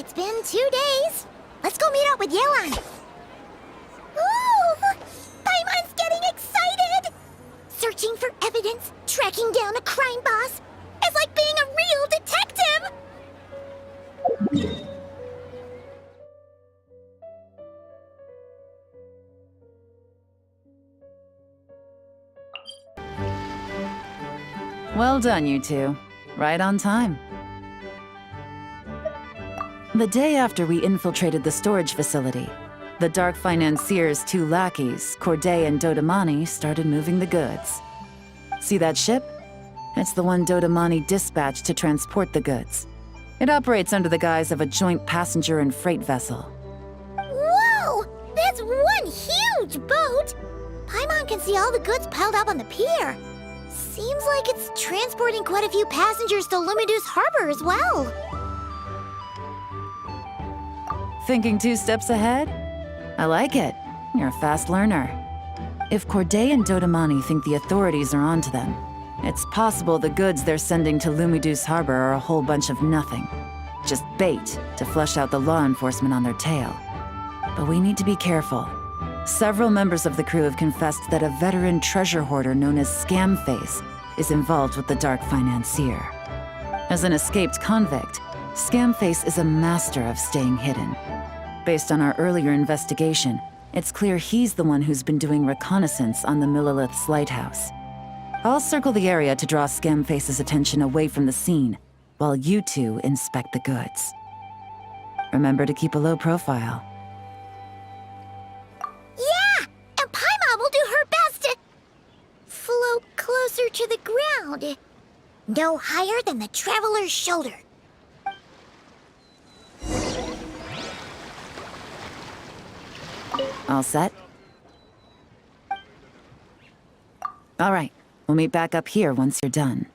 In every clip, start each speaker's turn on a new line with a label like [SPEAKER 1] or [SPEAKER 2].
[SPEAKER 1] It's been 2 days. Let's go meet up with Yelan. Ooh! Paimon's getting excited! Searching for evidence, tracking down a crime boss. It's like being a real detective!
[SPEAKER 2] Well done, you two. Right on time. The day after we infiltrated the storage facility, the Dark Financier's 2 lackeys, Corday and Dodamani, started moving the goods. See that ship? It's the one Dodamani dispatched to transport the goods. It operates under the guise of a joint passenger and freight vessel.
[SPEAKER 1] Whoa! That's one huge boat! Paimon can see all the goods piled up on the pier. Seems like it's transporting quite a few passengers to Lumidus Harbor as well.
[SPEAKER 2] Thinking 2 steps ahead? I like it. You're a fast learner. If Corday and Dodamani think the authorities are onto them, it's possible the goods they're sending to Lumidus Harbor are a whole bunch of nothing. Just bait to flush out the law enforcement on their tail. But we need to be careful. Several members of the crew have confessed that a veteran treasure hoarder known as Scamface is involved with the Dark Financier. As an escaped convict, Scamface is a master of staying hidden. Based on our earlier investigation, it's clear he's the one who's been doing reconnaissance on the Millilith's lighthouse. I'll circle the area to draw Scamface's attention away from the scene, while you two inspect the goods. Remember to keep a low profile.
[SPEAKER 1] Yeah! And Paimon will do her best to float closer to the ground. No higher than the Traveler's shoulder.
[SPEAKER 2] All set? All right, we'll meet back up here once you're done.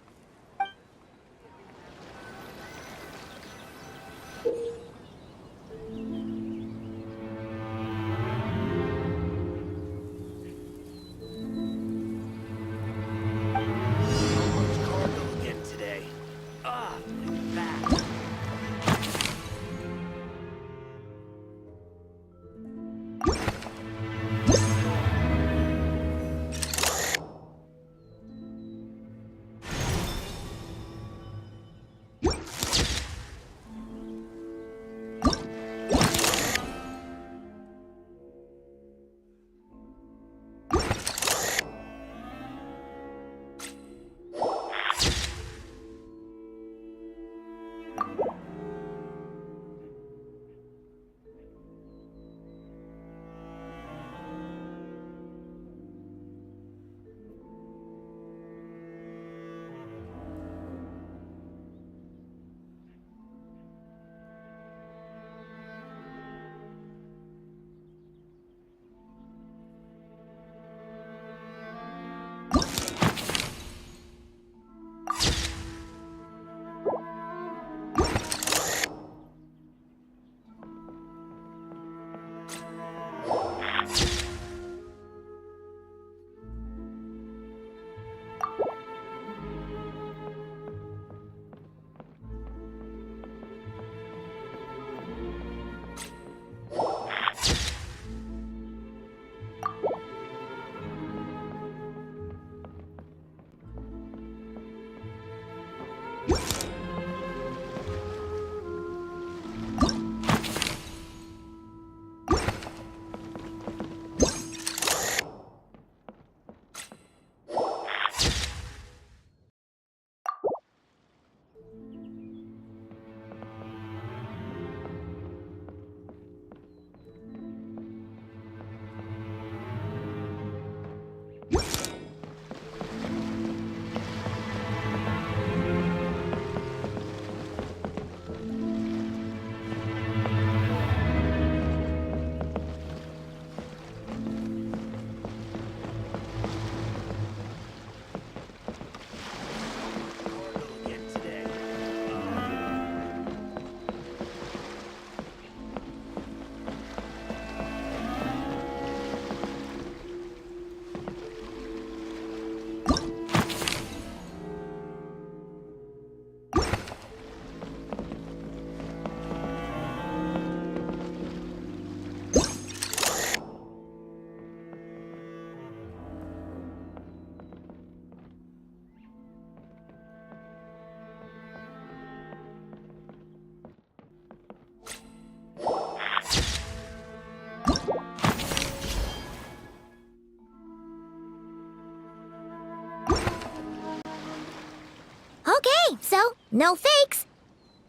[SPEAKER 1] No fakes.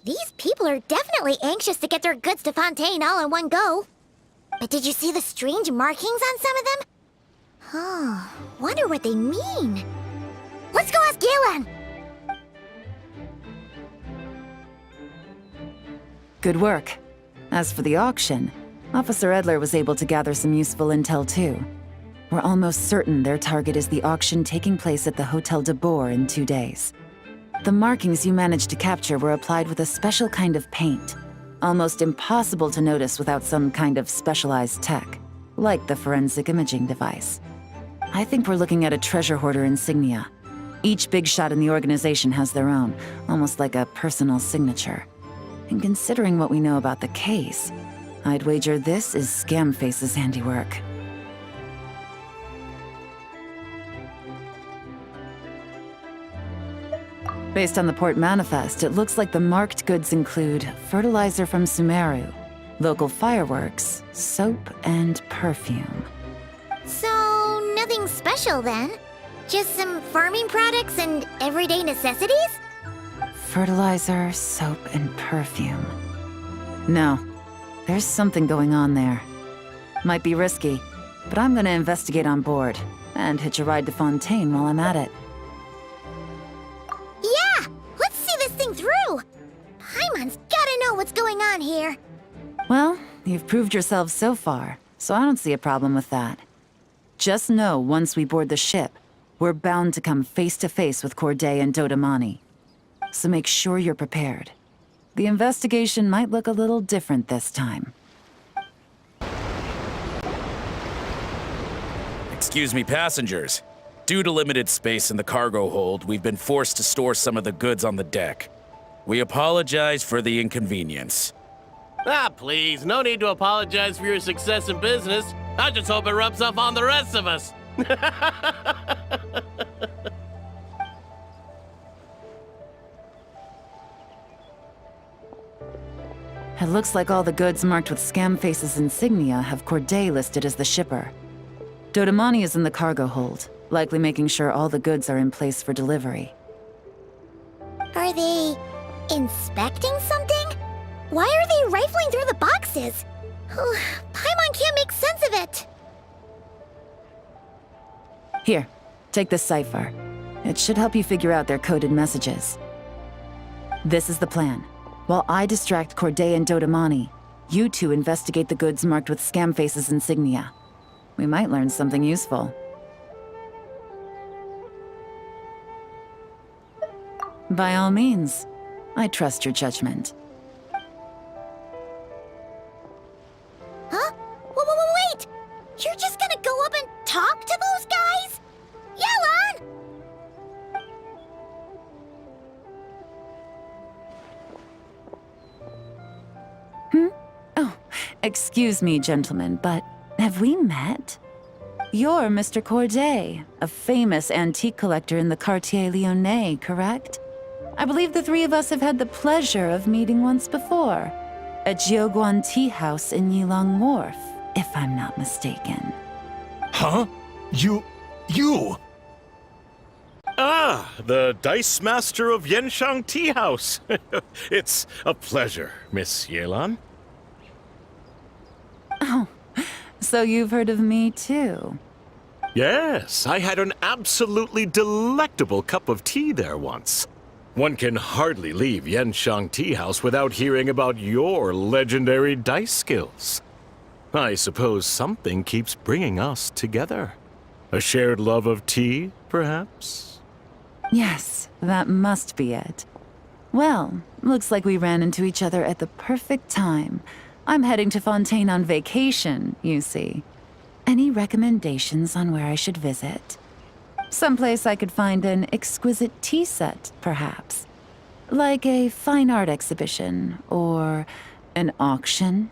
[SPEAKER 1] These people are definitely anxious to get their goods to Fontaine all in one go. But did you see the strange markings on some of them? Oh, wonder what they mean. Let's go ask Yelan!
[SPEAKER 2] Good work. As for the auction, Officer Edler was able to gather some useful intel too. We're almost certain their target is the auction taking place at the Hotel de Boer in 2 days. The markings you managed to capture were applied with a special kind of paint. Almost impossible to notice without some kind of specialized tech, like the forensic imaging device. I think we're looking at a treasure hoarder insignia. Each big shot in the organization has their own, almost like a personal signature. And considering what we know about the case, I'd wager this is Scamface's handiwork. Based on the port manifest, it looks like the marked goods include fertilizer from Sumeru, local fireworks, soap, and perfume.
[SPEAKER 1] So, nothing special then? Just some farming products and everyday necessities?
[SPEAKER 2] Fertilizer, soap, and perfume. No, there's something going on there. Might be risky, but I'm gonna investigate on board, and hitch a ride to Fontaine while I'm at it.
[SPEAKER 1] Yeah! Let's see this thing through! Paimon's gotta know what's going on here.
[SPEAKER 2] Well, you've proved yourself so far, so I don't see a problem with that. Just know once we board the ship, we're bound to come face to face with Corday and Dodamani. So make sure you're prepared. The investigation might look a little different this time.
[SPEAKER 3] Excuse me, passengers. Due to limited space in the cargo hold, we've been forced to store some of the goods on the deck. We apologize for the inconvenience.
[SPEAKER 4] Ah, please, no need to apologize for your success in business. I just hope it rubs off on the rest of us.
[SPEAKER 2] It looks like all the goods marked with Scamface's insignia have Corday listed as the shipper. Dodamani is in the cargo hold, likely making sure all the goods are in place for delivery.
[SPEAKER 1] Are they inspecting something? Why are they rifling through the boxes? Paimon can't make sense of it.
[SPEAKER 2] Here, take this cipher. It should help you figure out their coded messages. This is the plan. While I distract Corday and Dodamani, you two investigate the goods marked with Scamface's insignia. We might learn something useful. By all means, I trust your judgment.
[SPEAKER 1] Huh? Wait! You're just gonna go up and talk to those guys? Yelan!
[SPEAKER 2] Oh, excuse me, gentlemen, but have we met? You're Mr. Corday, a famous antique collector in the Quartier Lyonnais, correct? I believe the three of us have had the pleasure of meeting once before, at Jiuguan Tea House in Yilong Wharf, if I'm not mistaken.
[SPEAKER 5] Huh? You... Ah, the Dice Master of Yenshang Tea House. It's a pleasure, Miss Yelan.
[SPEAKER 2] Oh, so you've heard of me too?
[SPEAKER 5] Yes, I had an absolutely delectable cup of tea there once. One can hardly leave Yenshang Tea House without hearing about your legendary dice skills. I suppose something keeps bringing us together. A shared love of tea, perhaps?
[SPEAKER 2] Yes, that must be it. Well, looks like we ran into each other at the perfect time. I'm heading to Fontaine on vacation, you see. Any recommendations on where I should visit? Someplace I could find an exquisite tea set, perhaps. Like a fine art exhibition, or an auction.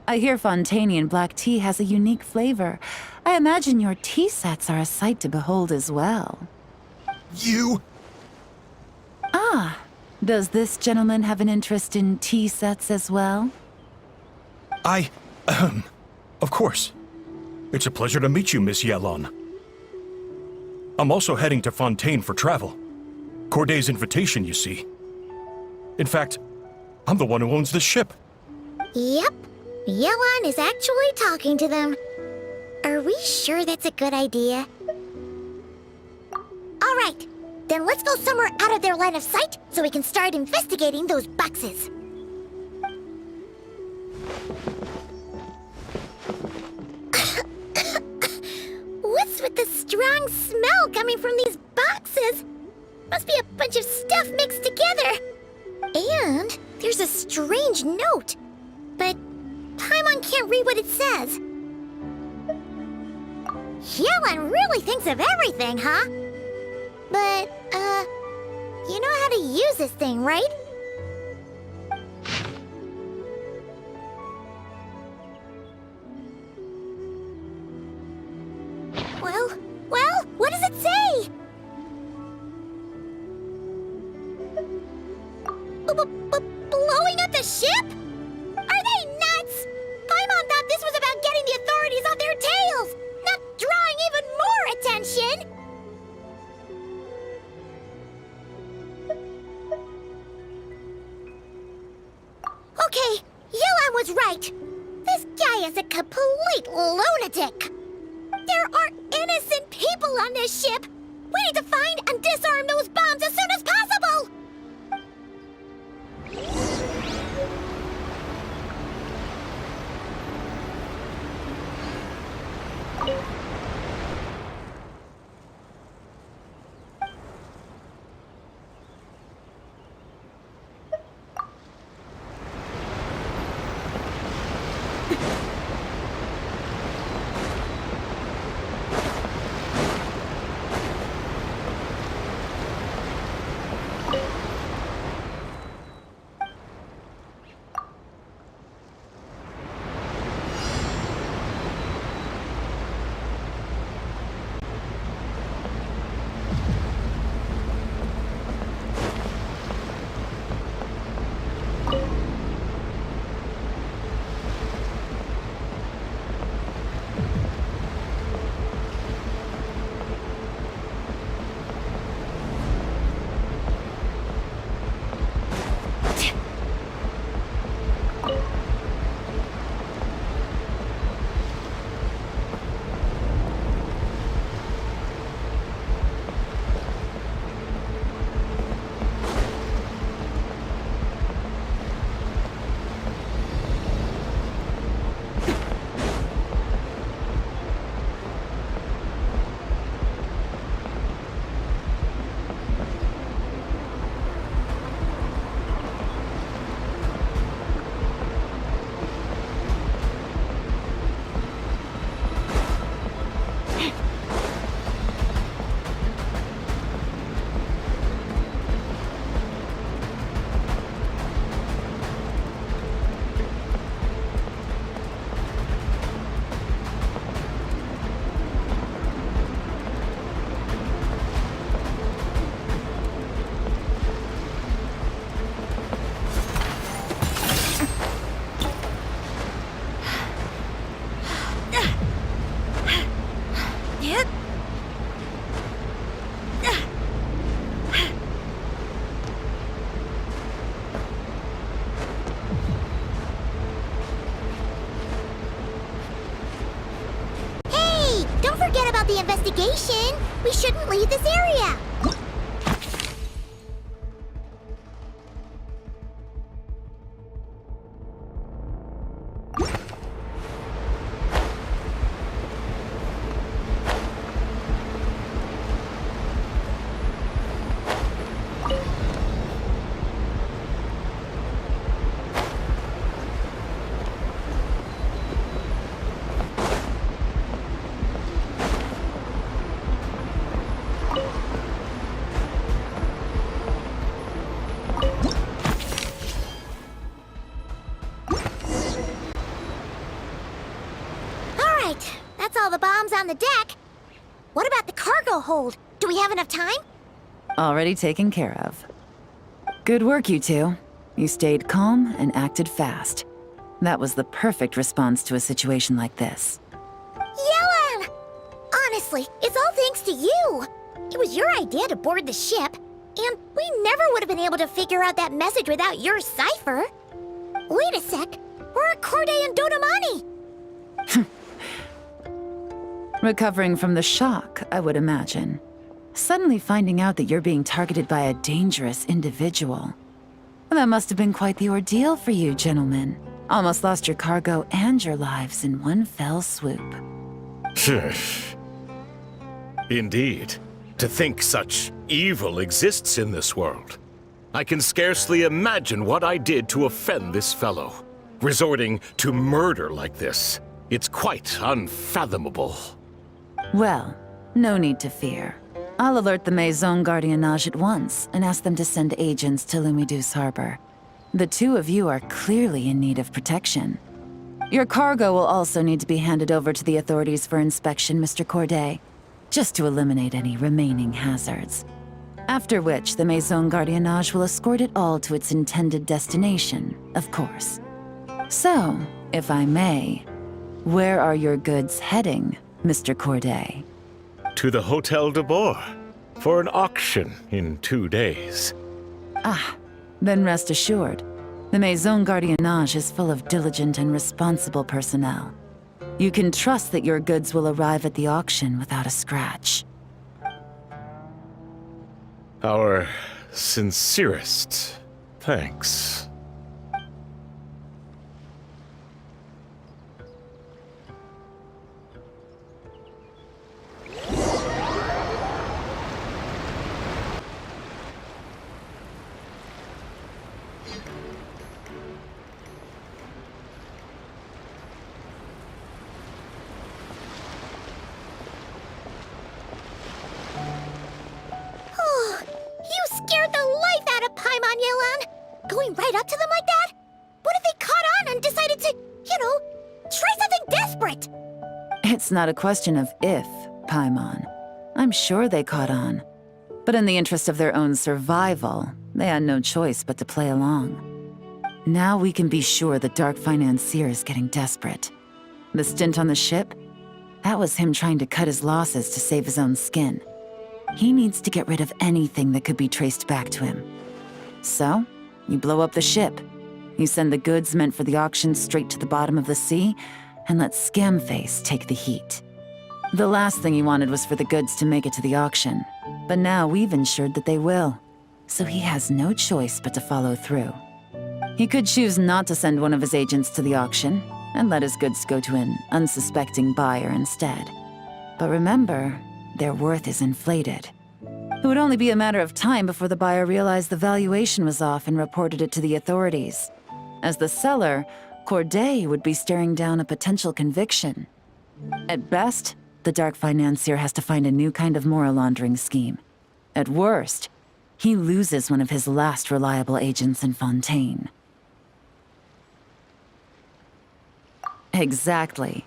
[SPEAKER 2] I hear Fontainian black tea has a unique flavor. I imagine your tea sets are a sight to behold as well.
[SPEAKER 5] You...
[SPEAKER 2] Ah, does this gentleman have an interest in tea sets as well?
[SPEAKER 6] Of course. It's a pleasure to meet you, Miss Yelan. I'm also heading to Fontaine for travel. Corday's invitation, you see. In fact, I'm the one who owns the ship.
[SPEAKER 1] Yep. Yelan is actually talking to them. Are we sure that's a good idea? All right. Then let's go somewhere out of their line of sight so we can start investigating those boxes. What's with the strong smell coming from these boxes? Must be a bunch of stuff mixed together. And there's a strange note. But Paimon can't read what it says. Yelan really thinks of everything, huh? But, you know how to use this thing, right? Well, what does it say? Blowing up the ship? Are they nuts? Paimon thought this was about getting the authorities on their tails, not drawing even more attention. Okay, Yelan was right. This guy is a complete lunatic. There are innocent people on this ship. We need to find and disarm those bombs as soon as possible. The investigation. We shouldn't leave this area. That's all the bombs on the deck. What about the cargo hold? Do we have enough time?
[SPEAKER 2] Already taken care of. Good work, you two. You stayed calm and acted fast. That was the perfect response to a situation like this.
[SPEAKER 1] Yelan! Honestly, it's all thanks to you. It was your idea to board the ship, And we never would have been able to figure out that message without your cipher. Wait a sec. We're at Corday and Dodomani.
[SPEAKER 2] Recovering from the shock, I would imagine. Suddenly finding out that you're being targeted by a dangerous individual. Well, that must have been quite the ordeal for you, gentlemen. Almost lost your cargo and your lives in one fell swoop.
[SPEAKER 5] Indeed. To think such evil exists in this world. I can scarcely imagine what I did to offend this fellow. Resorting to murder like this. It's quite unfathomable.
[SPEAKER 2] Well, no need to fear. I'll alert the Maison Gardiennage at once and ask them to send agents to Lumidus Harbor. The two of you are clearly in need of protection. Your cargo will also need to be handed over to the authorities for inspection, Mr. Corday, just to eliminate any remaining hazards. After which, the Maison Gardiennage will escort it all to its intended destination, of course. So, if I may, where are your goods heading, Mr. Corday?
[SPEAKER 5] To the Hotel de Boer for an auction in 2 days.
[SPEAKER 2] Then rest assured, the Maison Gardiennage is full of diligent and responsible personnel. You can trust that your goods will arrive at the auction without a scratch.
[SPEAKER 5] Our sincerest thanks.
[SPEAKER 1] You scared the life out of Paimon, Yelan! Going right up to them like that? What if they caught on and decided to, try something desperate?
[SPEAKER 2] It's not a question of if, Paimon. I'm sure they caught on. But in the interest of their own survival, they had no choice but to play along. Now we can be sure the Dark Financier is getting desperate. The stint on the ship? That was him trying to cut his losses to save his own skin. He needs to get rid of anything that could be traced back to him. So, you blow up the ship. You send the goods meant for the auction straight to the bottom of the sea, and let Scamface take the heat. The last thing he wanted was for the goods to make it to the auction, but now we've ensured that they will. So he has no choice but to follow through. He could choose not to send one of his agents to the auction, and let his goods go to an unsuspecting buyer instead. But remember, their worth is inflated. It would only be a matter of time before the buyer realized the valuation was off and reported it to the authorities. As the seller, Corday would be staring down a potential conviction. At best, the Dark Financier has to find a new kind of moral laundering scheme. At worst, he loses one of his last reliable agents in Fontaine. Exactly.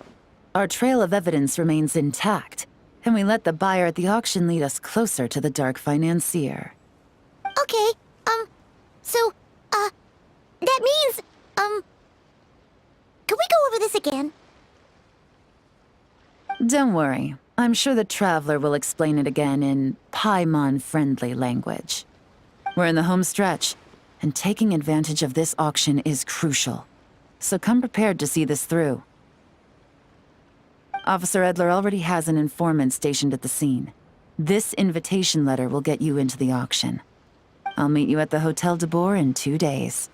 [SPEAKER 2] Our trail of evidence remains intact, and we let the buyer at the auction lead us closer to the Dark Financier.
[SPEAKER 1] Okay, that means, can we go over this again?
[SPEAKER 2] Don't worry. I'm sure the Traveler will explain it again in Paimon-friendly language. We're in the home stretch, and taking advantage of this auction is crucial. So come prepared to see this through. Officer Edler already has an informant stationed at the scene. This invitation letter will get you into the auction. I'll meet you at the Hotel de Boer in 2 days.